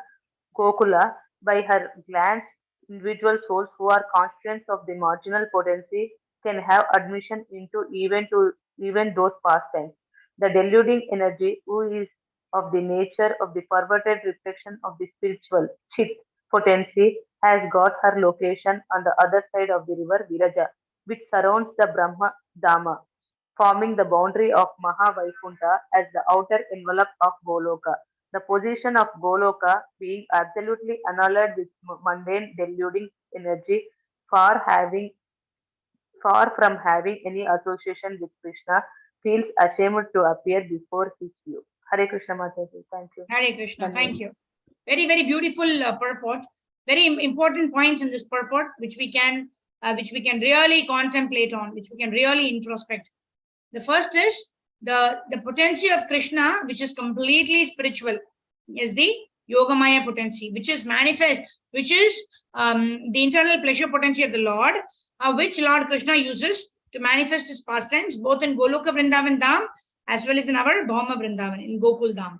Gokula. By her glance, individual souls who are constituents of the marginal potency can have admission into even those pastimes. The deluding energy, who is of the nature of the perverted reflection of the spiritual Chit potency, has got her location on the other side of the river Viraja, which surrounds the Brahma Dhamma, forming the boundary of Mahavaikuntha as the outer envelope of Goloka. The position of Goloka being absolutely unalloyed with mundane deluding energy, far from having any association with Krishna, feels ashamed to appear before his view. Hare Krishna Mataji. Thank you. Hare Krishna. Thank you. Very, very beautiful purport. Very important points in this purport, which we can really contemplate on, which we can really introspect. The first is the potency of Krishna, which is completely spiritual, is the Yogamaya potency, which is manifest, which is the internal pleasure potency of the Lord, which Lord Krishna uses to manifest his pastimes, both in Goloka Vrindavan Dham as well as in our Bhauma Vrindavan, in Gokul Dham.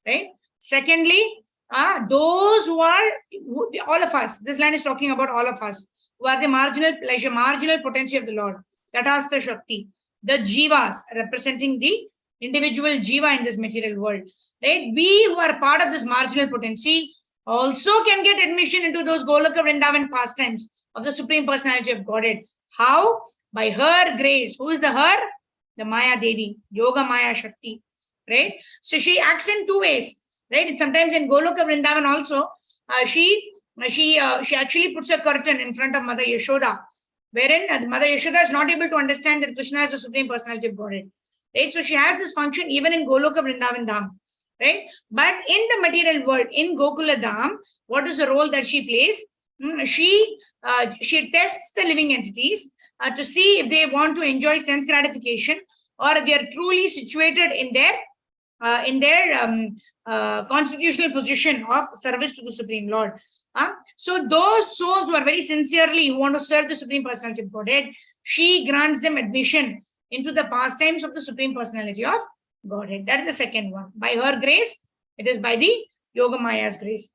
Right? Secondly, those who are, all of us, this line is talking about all of us, who are the marginal pleasure, marginal potency of the Lord, Tatastha Shakti, the Jivas, representing the individual Jiva in this material world. Right? We who are part of this marginal potency also can get admission into those Goloka Vrindavan pastimes of the Supreme Personality of Godhead. How? By her grace. Who is the her? The Maya Devi, Yoga Maya Shakti. Right? So she acts in two ways. Right? And sometimes in Goloka Vrindavan also, she actually puts a curtain in front of Mother Yashoda, wherein Mother Yashoda is not able to understand that Krishna is the Supreme Personality of Godhead. Right? So she has this function even in Goloka Vrindavan Dham. Right? But in the material world, in Gokula Dham, what is the role that she plays? She tests the living entities to see if they want to enjoy sense gratification or they are truly situated in their constitutional position of service to the Supreme Lord. So those souls who are very sincerely who want to serve the Supreme Personality of Godhead, she grants them admission into the pastimes of the Supreme Personality of Godhead. That is the second one. By her grace, it is by the Yoga Maya's grace.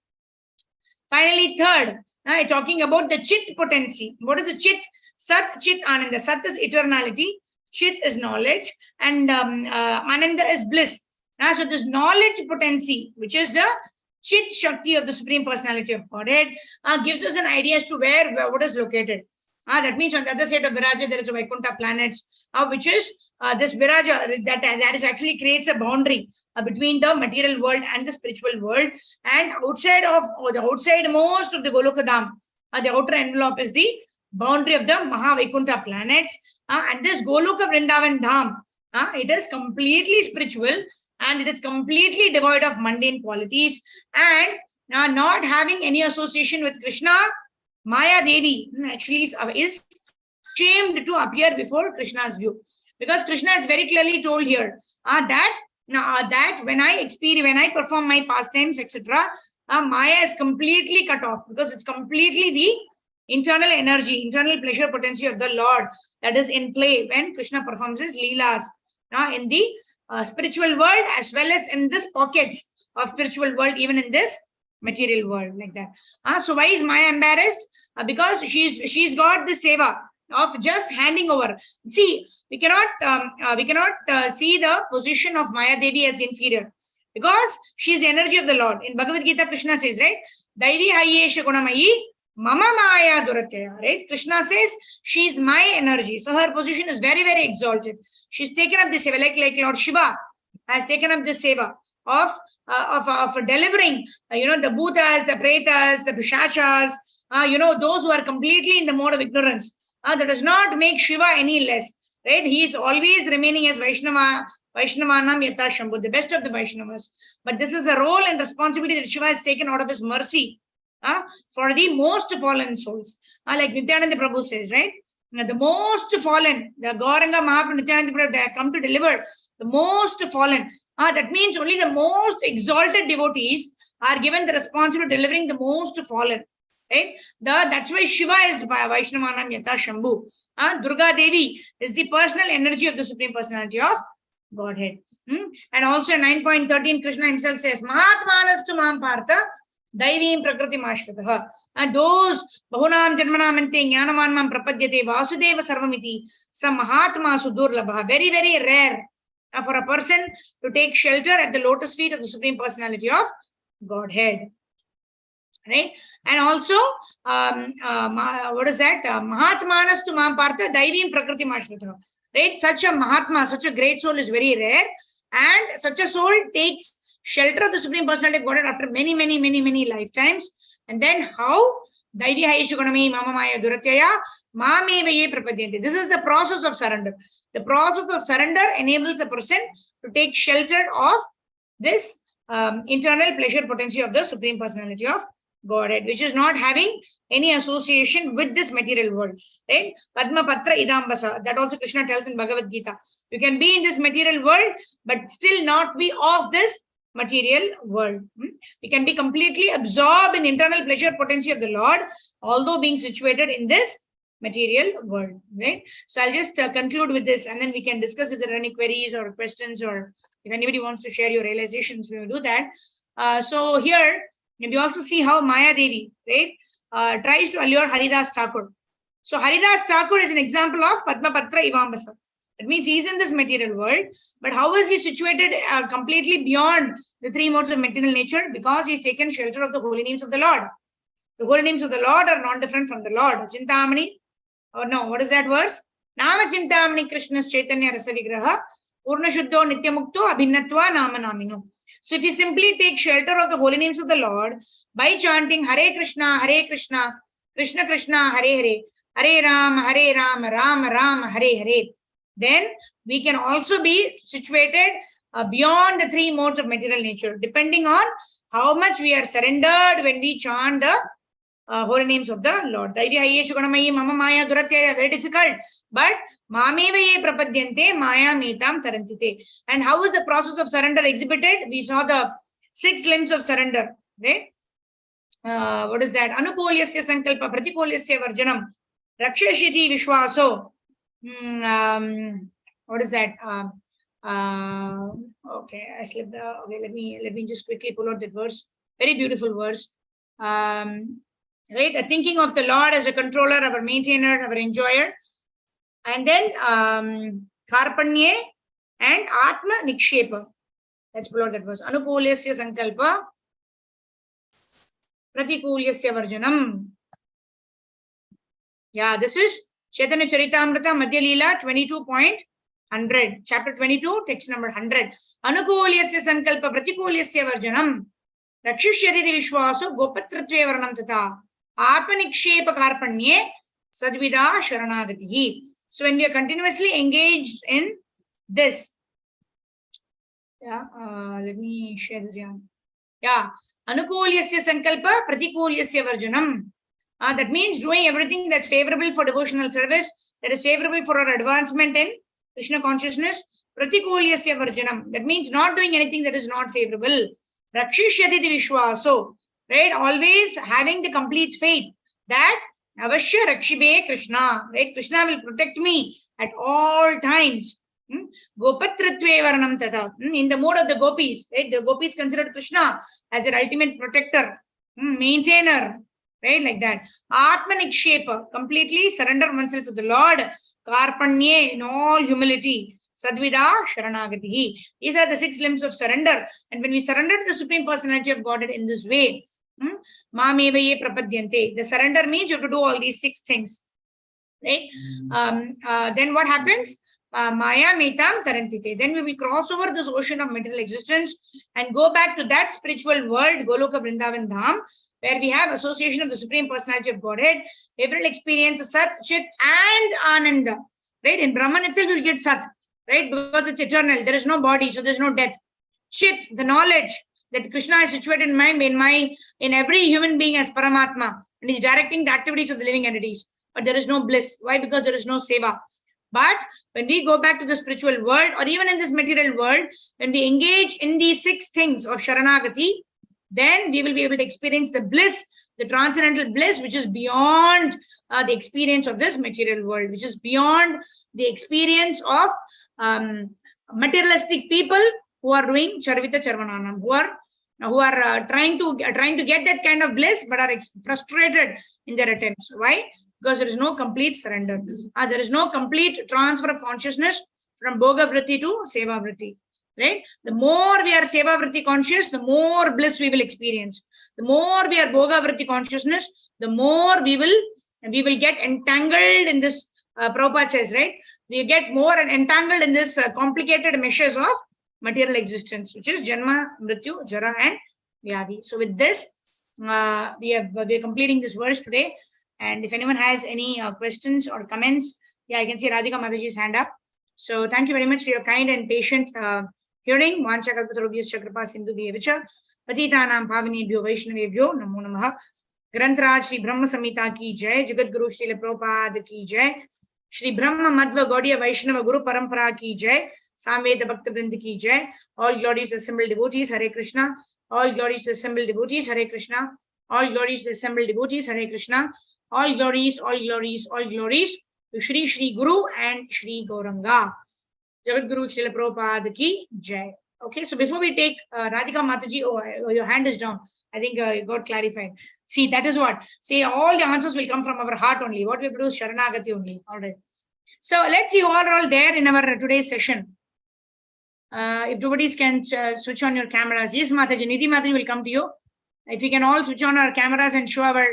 Finally, third, talking about the Chit potency. What is the Chit? Sat, Chit, Ananda. Sat is eternality, Chit is knowledge, and Ananda is bliss. So this knowledge potency, which is the Chit Shakti of the Supreme Personality of Godhead, gives us an idea as to where what is located. That means on the other side of Viraja, there is a Vaikuntha planets, which is this Viraja, that is actually creates a boundary between the material world and the spiritual world. And outside of, or the outside most of the Goloka Dham, the outer envelope is the boundary of the Maha Vaikuntha planets. And this Goloka Vrindavan Dham, it is completely spiritual and it is completely devoid of mundane qualities and not having any association with Krishna. Maya Devi actually is shamed to appear before Krishna's view, because Krishna is very clearly told here that when I perform my pastimes, etc., Maya is completely cut off, because it's completely the internal energy, internal pleasure potency of the Lord that is in play when Krishna performs his leelas in the spiritual world as well as in this pockets of spiritual world, even in this material world, like that. So why is Maya embarrassed? Because she's got the seva of just handing over. See, we cannot see the position of Maya Devi as inferior, because she is the energy of the Lord. In Bhagavad Gita, Krishna says, right, Daivi Hayesha Gunamayi Mama Maya Duratya, right? Krishna says she is my energy, so her position is very, very exalted. She's taken up this seva, like Lord Shiva has taken up this seva of delivering, the bhutas, the pretas, the pishachas, those who are completely in the mode of ignorance. That does not make Shiva any less, right? He is always remaining as Vaishnavanam Yata Shambhu, the best of the Vaishnavas. But this is a role and responsibility that Shiva has taken out of his mercy for the most fallen souls. Like Nityananda Prabhu says, right? The most fallen, the Gauranga Mahaprabhu Nityananda Prabhu, they have come to deliver the most fallen. That means only the most exalted devotees are given the responsibility of delivering the most fallen. Right? That's why Shiva is Vaishnavanam Yata Shambhu. Durga Devi is the personal energy of the Supreme Personality of Godhead. And also in 9.13, Krishna himself says, Mahatmanastu Mam Partha Daivim Prakriti Mashrataha. And those Bahunam Janmanamante Jnanamanam Prapadyate Vasudeva Sarvamiti Sam Mahatma Sudurlabha. Very, very rare for a person to take shelter at the lotus feet of the Supreme Personality of Godhead. Right? And also, what is that? Mahatmanastu Mam Partha Daivim Prakriti Mashrataha. Right? Such a Mahatma, such a great soul is very rare, and such a soul takes shelter of the Supreme Personality of Godhead after many, many, many, many lifetimes. And then how? Daivi Hayeshu Gunami Mama Maya Duratyaya Mamevaye Prapadyante. This is the process of surrender. The process of surrender enables a person to take shelter of this internal pleasure potency of the Supreme Personality of Godhead, which is not having any association with this material world. Right? Padma Patra Idambasa. That also Krishna tells in Bhagavad Gita. You can be in this material world, but still not be of this material world. We can be completely absorbed in internal pleasure potency of the Lord, although being situated in this material world. Right? So I'll just conclude with this, and then we can discuss if there are any queries or questions, or if anybody wants to share your realizations, we will do that. So here, we also see how Maya Devi, right, tries to allure Haridas Thakur. So Haridas Thakur is an example of Padma Patra Ivambasa. That means he is in this material world, but how is he situated completely beyond the three modes of material nature? Because he has taken shelter of the holy names of the Lord. The holy names of the Lord are not different from the Lord. Chintamani, or no, what is that verse? Nama Chintamani Krishna's Chaitanya Rasa Vigraha, Purna Shuddho Nityamukto Abhinatva Nama Namino. So if you simply take shelter of the holy names of the Lord by chanting Hare Krishna, Krishna Krishna, Hare Hare, Hare Ram, Ram Ram, Hare Hare, then we can also be situated beyond the three modes of material nature, depending on how much we are surrendered when we chant the holy names of the Lord. Daivi Hayeshu Gunamayi Mama Maya Duratyaya, very difficult, but Mamevaye Prapadyante Maya Metam Tarantite. And how is the process of surrender exhibited? We saw the 6 limbs of surrender, right? What is that? Anukulyasya Sankalpa Pratikulyasya Varjanam Rakshashiti Vishwaso. what is that? Okay, I slipped. Okay, let me just quickly pull out that verse. Very beautiful verse. Right, thinking of the Lord as a controller, our maintainer, our enjoyer, and then karpanye and atma nikshepa. Let's pull out that verse. Anukulyasya sankalpa pratikulyasya varjanam. Yeah, this is Chaitanya Charitamrita Madhya Leela 22.100, chapter 22, text number 100. Anukulyasya sankalpa pratikulyasya varjanam rakshishyati vishwaso gopatratve varanam tata atmanikshepa karpanye sadvida sharanagatihi. So when we are continuously engaged in this, yeah, let me share this here. Yeah, anukulyasya sankalpa pratikulyasya varjanam. That means doing everything that's favorable for devotional service, that is favorable for our advancement in Krishna consciousness. Pratikulyasya varjanam. That means not doing anything that is not favorable. Rakshishyati vishwaso. Right? Always having the complete faith that avashya rakshibe Krishna. Right? Krishna will protect me at all times. Gopatratve varanam tata. In the mode of the gopis. Right? The gopis considered Krishna as their ultimate protector, maintainer. Right, like that. Atmanikshepa, completely surrender oneself to the Lord. Karpanye, in all humility. Sadvida sharanagatihi. These are the 6 limbs of surrender. And when we surrender to the Supreme Personality of Godhead in this way, mamevaye prapadyante. The surrender means you have to do all these 6 things. Right? Then what happens? Maya metam tarantite. Then we will cross over this ocean of material existence and go back to that spiritual world, Goloka Vrindavan Dham, where we have association of the Supreme Personality of Godhead. We will experience Sat, Chit, and Ananda. Right? In Brahman itself, you will get Sat, right? Because it's eternal. There is no body, so there is no death. Chit, the knowledge that Krishna is situated in every human being as Paramatma, and is directing the activities of the living entities. But there is no bliss. Why? Because there is no seva. But when we go back to the spiritual world, or even in this material world, when we engage in these 6 things of Sharanagati, then we will be able to experience the bliss, the transcendental bliss, which is beyond the experience of this material world, which is beyond the experience of materialistic people who are doing Charvita Charvananam, who are trying to get that kind of bliss, but are frustrated in their attempts. Why? Because there is no complete surrender. There is no complete transfer of consciousness from Bhoga Vritti to Seva Vritti. Right? The more we are Seva Vritti conscious, the more bliss we will experience. The more we are Bhoga Vritti consciousness, the more we will get entangled in this. Prabhupada says, right? We get more entangled in this complicated meshes of material existence, which is Janma, Mrityu, Jara, and Vyadhi. So with this, we are completing this verse today. And if anyone has any questions or comments, yeah, I can see Radhika Mataji's hand up. So thank you very much for your kind and patient hearing. Vancha kalpatarubhyascha kripa sindhubhya vicha patitanam pavanebhyo vaishnavebhyo namo namaha. Grantaraj Shri Brahma Samhita ki jai, Jagat Guru Srila Prabhupada ki jai, Shri Brahma Madhva Gaudiya Vaishnava Guru Parampara ki jai, Samveda Bhakta Vrind ki jai. All glories to assembled devotees, Hare Krishna. All glories to assembled devotees, Hare Krishna. All glories to assembled devotees, Hare Krishna. All glories, all glories, all glories to Shri Shri Guru and Shri Gauranga. Jagat Guru Srila Prabhupada ki jai. Okay, so before we take Radhika Mataji, your hand is down. I think it got clarified. See, that is what. See, all the answers will come from our heart only. What we have to do is Sharanagati only. All right. So let's see who are all there in our today's session. If devotees can switch on your cameras. Yes, Mataji, Nidhi Mataji will come to you. If you can all switch on our cameras and show our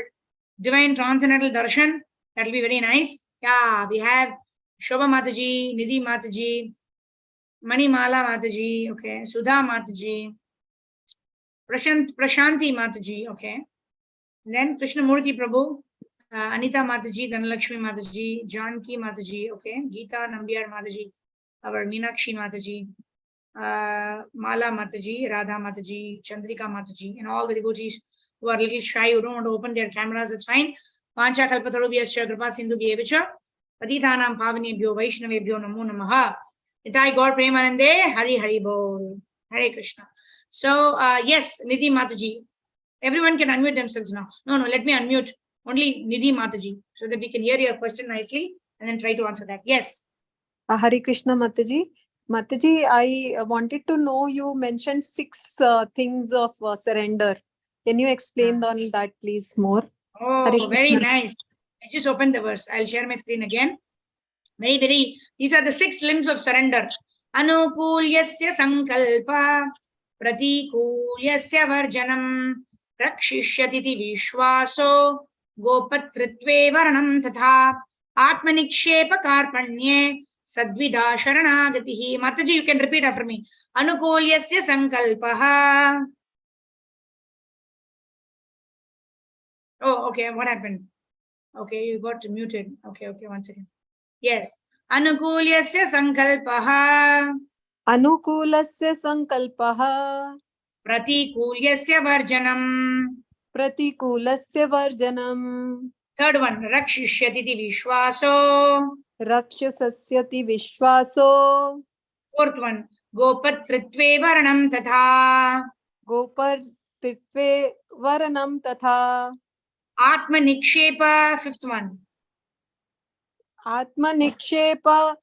divine transcendental darshan, that will be very nice. Yeah, we have Shobha Mataji, Nidhi Mataji, Manimala Mataji, okay, Sudha Mataji, Prashanti Mataji, okay. And then Krishnamurti Prabhu, Anita Mataji, Dhanalakshmi Mataji, Janki Mataji, okay, Geeta Nambiar Mataji, our Meenakshi Mataji, Mala Mataji, Radha Mataji, Chandrika Mataji, and all the devotees who are a little shy, who don't want to open their cameras, that's fine. Vancha kalpatarubhyascha kripa sindhubhya vicha patitanam pavanebhyo vaishnavebhyo namo namaha. Nitai Gaur Premanande, Hari Hari Bol, Hare Krishna. So, yes, Nidhi Mataji. Everyone can unmute themselves now. No, let me unmute only Nidhi Mataji so that we can hear your question nicely and then try to answer that. Yes. Hare Krishna Mataji. Mataji, I wanted to know, you mentioned 6 things of surrender. Can you explain on that, please, more? Oh, very nice. I just opened the verse. I'll share my screen again. These are the 6 limbs of surrender. Anukulyasya sankalpa, pratikulyasya varjanam, rakshishyatiti vishwaso, gopatritve varanam tatha, atmanikshepa karpanye, sadvida sharanagatihi. Mataji, you can repeat after me. Anukulyasya sankalpaha. Oh, okay. What happened? Okay, you got muted. Okay, 1 second. Yes. Anukulyasya sankalpaha. Anukulasya sankalpaha. Pratikulyasya varjanam. Pratikulasya varjanam. Third one. Rakshishyatiti vishwaso. Rakshasasyati vishwaso. Fourth one. Gopatritve varanam tatha. Gopatritve varanam tatha. Atmanikshepa. Fifth one. Atmanikshepa.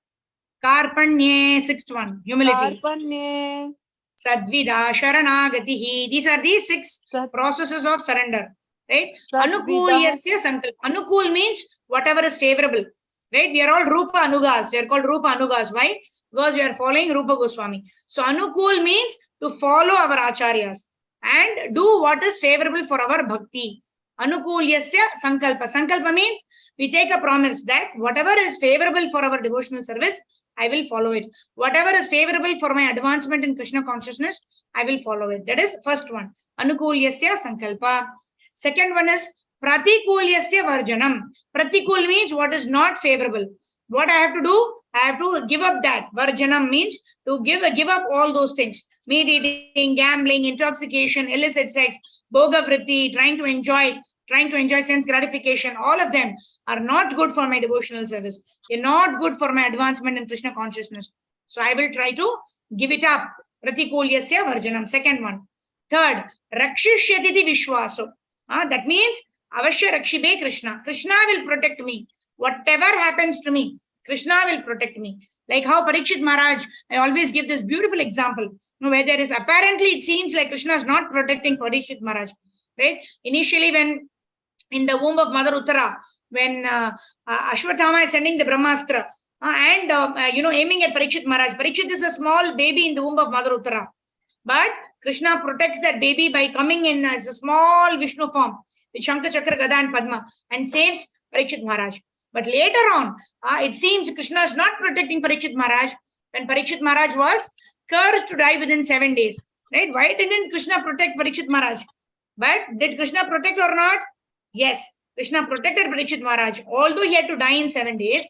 Karpanye. Sixth one. Humility. Karpanye. Sadvida sharanagatihi. These are the 6 processes of surrender. Right? Anukulyasya sankalpa. Anukul means whatever is favorable. Right? We are all Rupa Anugas. We are called Rupa Anugas. Why? Because we are following Rupa Goswami. So Anukul means to follow our acharyas and do what is favorable for our bhakti. Anukulyasya sankalpa. Sankalpa means we take a promise that whatever is favorable for our devotional service, I will follow it. Whatever is favorable for my advancement in Krishna consciousness, I will follow it. That is first one. Anukulyasya sankalpa. Second one is pratikulyasya varjanam. Pratikul means what is not favorable. What I have to do? I have to give up that. Varjanam means to give up all those things. Meat eating, gambling, intoxication, illicit sex, bhoga vritti, trying to enjoy sense gratification. All of them are not good for my devotional service. They're not good for my advancement in Krishna consciousness. So I will try to give it up. Pratikulyasya varjanam. Second one. Third, rakshishyatiti vishwaso. That means avashya rakshibe Krishna. Krishna will protect me. Whatever happens to me, Krishna will protect me. Like how Parikshit Maharaj, I always give this beautiful example, where there is apparently, it seems like Krishna is not protecting Parikshit Maharaj. Right? Initially, when in the womb of Mother Uttara, when Ashwatthama is sending the Brahmastra and aiming at Parikshit Maharaj. Parikshit is a small baby in the womb of Mother Uttara. But Krishna protects that baby by coming in as a small Vishnu form with Shankha, Chakra, Gada and Padma and saves Parikshit Maharaj. But later on, it seems Krishna is not protecting Parikshit Maharaj when Parikshit Maharaj was cursed to die within 7 days. Right? Why didn't Krishna protect Parikshit Maharaj? But did Krishna protect or not? Yes, Krishna protected Parikshit Maharaj. Although he had to die in 7 days,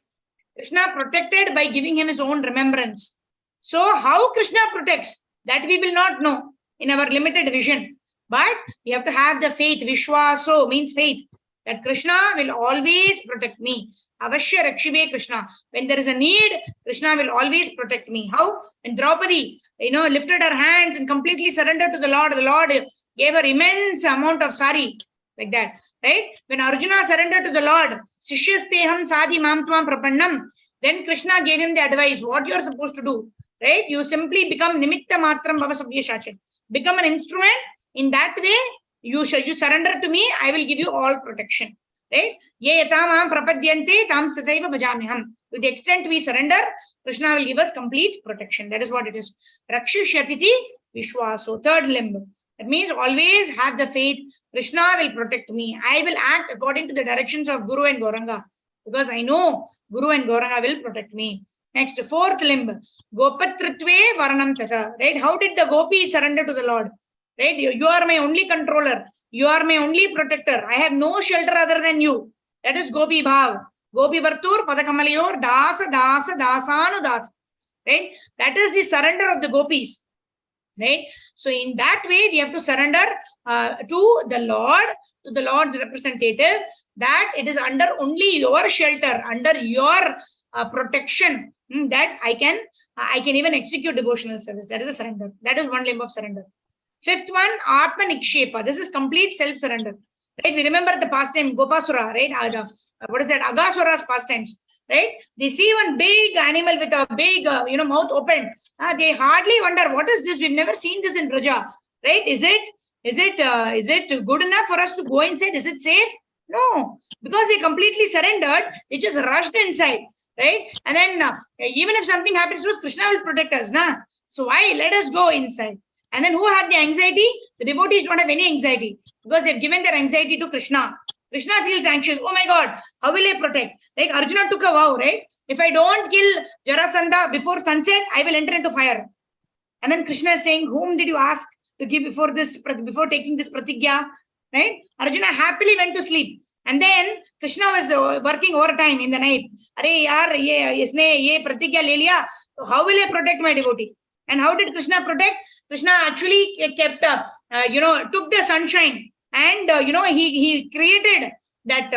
Krishna protected by giving him his own remembrance. So how Krishna protects, that we will not know in our limited vision. But we have to have the faith. Vishwaso means faith. That Krishna will always protect me. Avashya rakshibe Krishna. When there is a need, Krishna will always protect me. How? When Draupadi, lifted her hands and completely surrendered to the Lord gave her immense amount of sari. Like that. Right? When Arjuna surrendered to the Lord, Sishyasteham sadhi mam tvam prapannam, then Krishna gave him the advice, what you are supposed to do. Right? You simply become nimitta matram bhava sabhya shachan. Become an instrument. In that way, you surrender to me, I will give you all protection. Right? Ye yatam aham prapadyante tam sataiva bhajamiham. To the extent we surrender, Krishna will give us complete protection. That is what it is. Rakshishyatiti vishwaso. Third limb. That means always have the faith. Krishna will protect me. I will act according to the directions of Guru and Gauranga. Because I know Guru and Gauranga will protect me. Next, fourth limb. Gopatritve varanam tatha. Right? How did the gopis surrender to the Lord? Right? You are my only controller. You are my only protector. I have no shelter other than you. That is Gopi Bhav. Gopi Vartur Padakamalyor Dasa Dasa Dasanu Das. Right? That is the surrender of the gopis. Right? So in that way, we have to surrender to the Lord, to the Lord's representative, that it is under only your shelter, under your protection, that I can even execute devotional service. That is a surrender. That is one limb of surrender. Fifth one, Atma Nikshepa. This is complete self-surrender. Right? We remember the pastime Gopasura, right? What is that? Agasura's pastimes. right? They see one big animal with a big, mouth open. They hardly wonder, what is this? We've never seen this in Braja, right? Is it good enough for us to go inside? Is it safe? No, because he completely surrendered. He just rushed inside, right? And then even if something happens to us, Krishna will protect us, na? So why? Let us go inside. And then who had the anxiety? The devotees don't have any anxiety because they've given their anxiety to Krishna. Krishna feels anxious. Oh my God, how will I protect? Like Arjuna took a vow, right? If I don't kill Jarasandha before sunset, I will enter into fire. And then Krishna is saying, whom did you ask to give before taking this pratigya? Right? Arjuna happily went to sleep. And then Krishna was working overtime in the night. Arey yaar, ye pratigya le liya. So how will I protect my devotee? And how did Krishna protect? Krishna actually kept, took the sunshine and, he created that,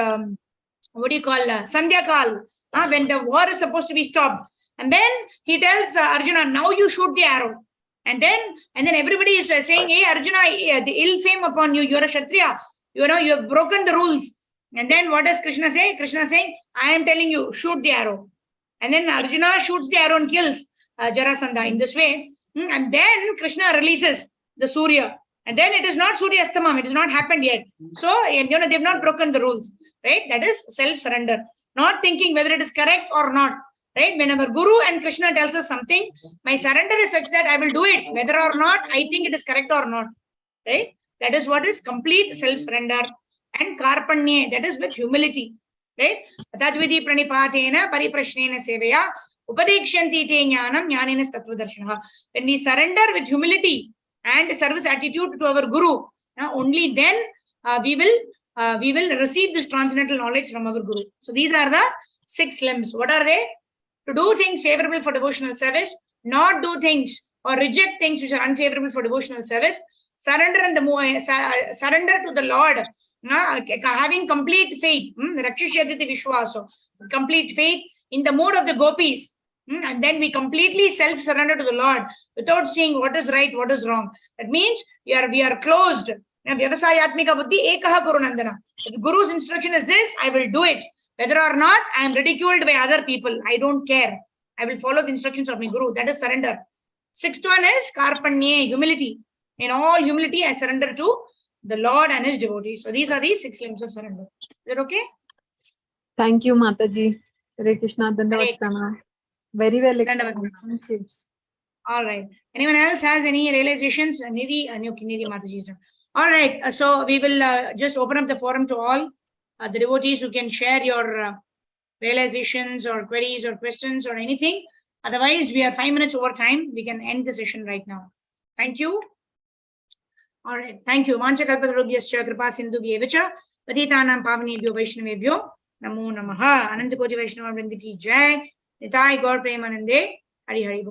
Sandhya Kal, when the war is supposed to be stopped. And then he tells Arjuna, now you shoot the arrow. And then everybody is saying, hey, Arjuna, the ill fame upon you. You're a Kshatriya. You have broken the rules. And then what does Krishna say? Krishna saying, I am telling you, shoot the arrow. And then Arjuna shoots the arrow and kills Jarasandha in this way. And then Krishna releases the Surya. And then it is not Surya Astamam. It has not happened yet. So, they've not broken the rules. Right? That is self-surrender. Not thinking whether it is correct or not. Right? When our Guru and Krishna tells us something, my surrender is such that I will do it, whether or not I think it is correct or not. Right? That is what is complete self-surrender. And karpanye, that is with humility. Right? Tadvidi pranipathena pariprashnena seveya upadekshanti te jnanam jnanena tattvadarshanaha. When we surrender with humility and service attitude to our Guru, only then we will receive this transcendental knowledge from our Guru. So these are the 6 limbs. What are they? To do things favorable for devotional service, not do things or reject things which are unfavorable for devotional service, surrender to the Lord, having complete faith, complete faith in the mode of the gopis, and then we completely self-surrender to the Lord without seeing what is right, what is wrong. That means we are closed. Vyavasayatmika buddhi ekaha kurunandana. If the Guru's instruction is this, I will do it. Whether or not I am ridiculed by other people, I don't care. I will follow the instructions of my Guru. That is surrender. 6th one is karpanye, humility. In all humility, I surrender to the Lord and his devotees. So these are the 6 limbs of surrender. Is that okay? Thank you, Mataji. Hare Krishna. Hare Krishna. Very well Dandavad. explained. Thank you. All right. Anyone else has any realizations? Nidhi Mataji is done. All right. So we will just open up the forum to all the devotees who can share your realizations or queries or questions or anything. Otherwise, we are 5 minutes over time. We can end the session right now. Thank you. All right. Thank you. Mancha kalpatarubhyascha kripa sindhubhyevacha patitanam pavanebhyo vaishnavebhyo namo namaha. Ananta Koti Vaishnava Vrinda ki jai. Nitai Gaur Premanande. Hari Hari.